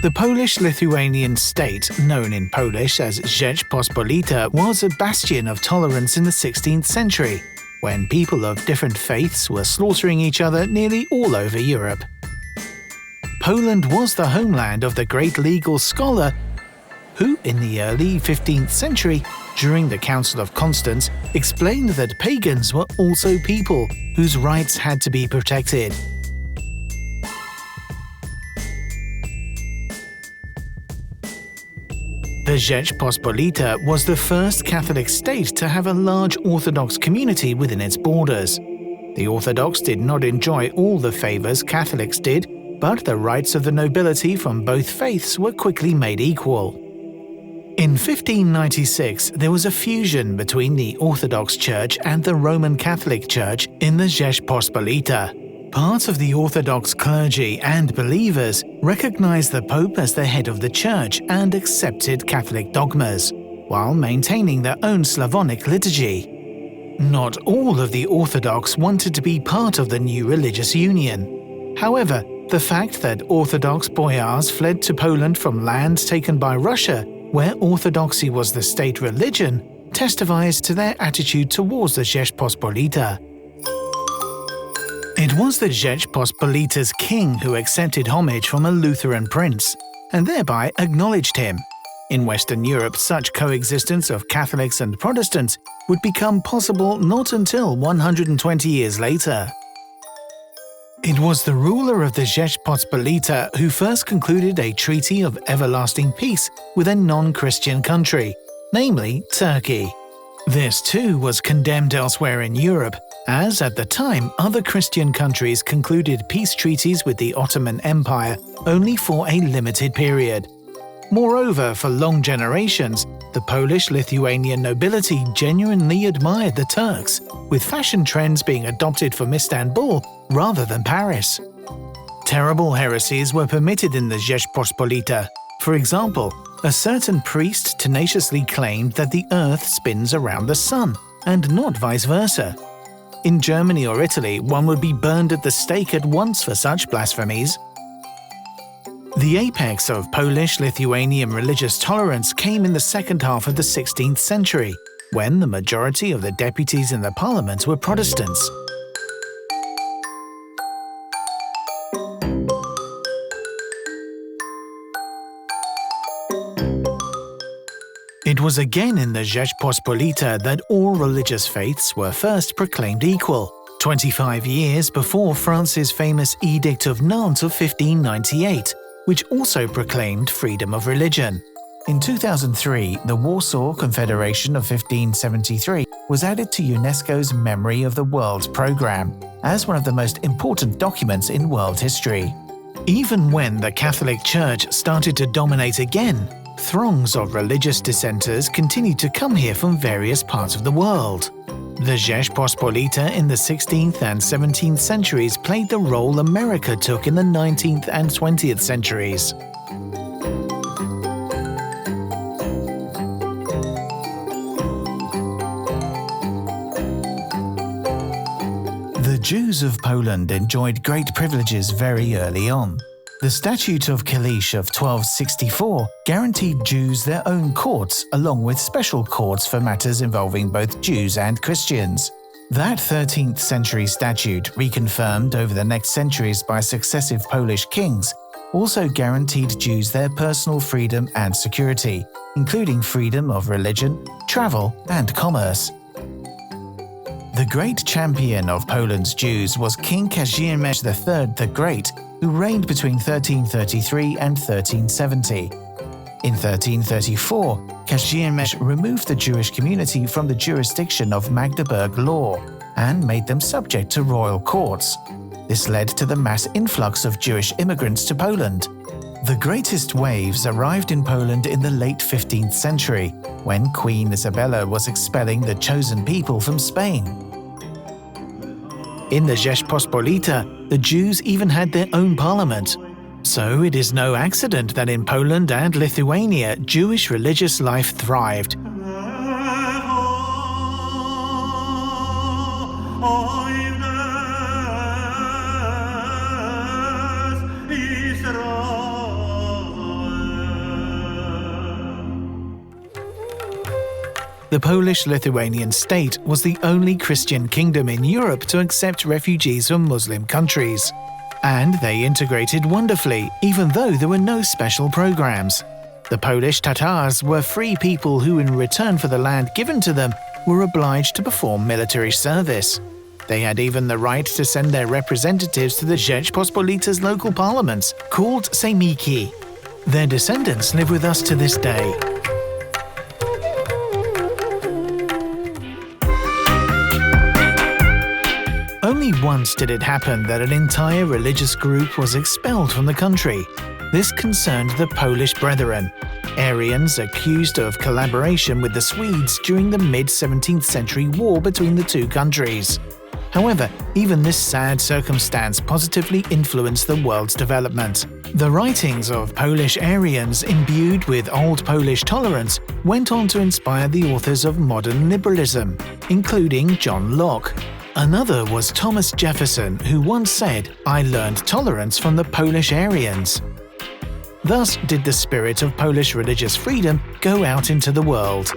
The Polish-Lithuanian state, known in Polish as Rzeczpospolita, was a bastion of tolerance in the 16th century, when people of different faiths were slaughtering each other nearly all over Europe. Poland was the homeland of the great legal scholar who, in the early 15th century, during the Council of Constance, explained that pagans were also people whose rights had to be protected. The Rzeczpospolita was the first Catholic state to have a large Orthodox community within its borders. The Orthodox did not enjoy all the favors Catholics did, but the rights of the nobility from both faiths were quickly made equal. In 1596, there was a fusion between the Orthodox Church and the Roman Catholic Church in the Rzeczpospolita. Part of the Orthodox clergy and believers recognized the Pope as the head of the Church and accepted Catholic dogmas, while maintaining their own Slavonic liturgy. Not all of the Orthodox wanted to be part of the new religious union. However, the fact that Orthodox boyars fled to Poland from lands taken by Russia, where Orthodoxy was the state religion, testifies to their attitude towards the Rzeczpospolita. It was the Rzeczpospolita's king who accepted homage from a Lutheran prince, and thereby acknowledged him. In Western Europe, such coexistence of Catholics and Protestants would become possible not until 120 years later. It was the ruler of the Rzeczpospolita who first concluded a treaty of everlasting peace with a non-Christian country, namely Turkey. This too was condemned elsewhere in Europe, as at the time other Christian countries concluded peace treaties with the Ottoman Empire only for a limited period. Moreover, for long generations, the Polish-Lithuanian nobility genuinely admired the Turks, with fashion trends being adopted from Istanbul rather than Paris. Terrible heresies were permitted in the Rzeczpospolita. For example, a certain priest tenaciously claimed that the earth spins around the sun, and not vice versa. In Germany or Italy, one would be burned at the stake at once for such blasphemies. The apex of Polish-Lithuanian religious tolerance came in the second half of the 16th century, when the majority of the deputies in the parliament were Protestants. It was again in the Rzeczpospolita that all religious faiths were first proclaimed equal, 25 years before France's famous Edict of Nantes of 1598, which also proclaimed freedom of religion. In 2003, the Warsaw Confederation of 1573 was added to UNESCO's Memory of the World program, as one of the most important documents in world history. Even when the Catholic Church started to dominate again, throngs of religious dissenters continued to come here from various parts of the world. The Rzeczpospolita in the 16th and 17th centuries played the role America took in the 19th and 20th centuries. The Jews of Poland enjoyed great privileges very early on. The Statute of Kalisz of 1264 guaranteed Jews their own courts, along with special courts for matters involving both Jews and Christians. That 13th century statute, reconfirmed over the next centuries by successive Polish kings, also guaranteed Jews their personal freedom and security, including freedom of religion, travel, and commerce. The great champion of Poland's Jews was King Kazimierz III the Great, who reigned between 1333 and 1370. In 1334, Kazimierz removed the Jewish community from the jurisdiction of Magdeburg law and made them subject to royal courts. This led to the mass influx of Jewish immigrants to Poland. The greatest waves arrived in Poland in the late 15th century, when Queen Isabella was expelling the chosen people from Spain. In the Rzeczpospolita, the Jews even had their own parliament. So it is no accident that in Poland and Lithuania, Jewish religious life thrived. The Polish-Lithuanian state was the only Christian kingdom in Europe to accept refugees from Muslim countries. And they integrated wonderfully, even though there were no special programs. The Polish Tatars were free people who, in return for the land given to them, were obliged to perform military service. They had even the right to send their representatives to the Rzeczpospolita's local parliaments, called Sejmiki. Their descendants live with us to this day. Only once did it happen that an entire religious group was expelled from the country. This concerned the Polish Brethren, Aryans accused of collaboration with the Swedes during the mid-17th century war between the two countries. However, even this sad circumstance positively influenced the world's development. The writings of Polish Aryans imbued with Old Polish tolerance went on to inspire the authors of modern liberalism, including John Locke. Another was Thomas Jefferson, who once said, "I learned tolerance from the Polish Aryans." Thus did the spirit of Polish religious freedom go out into the world.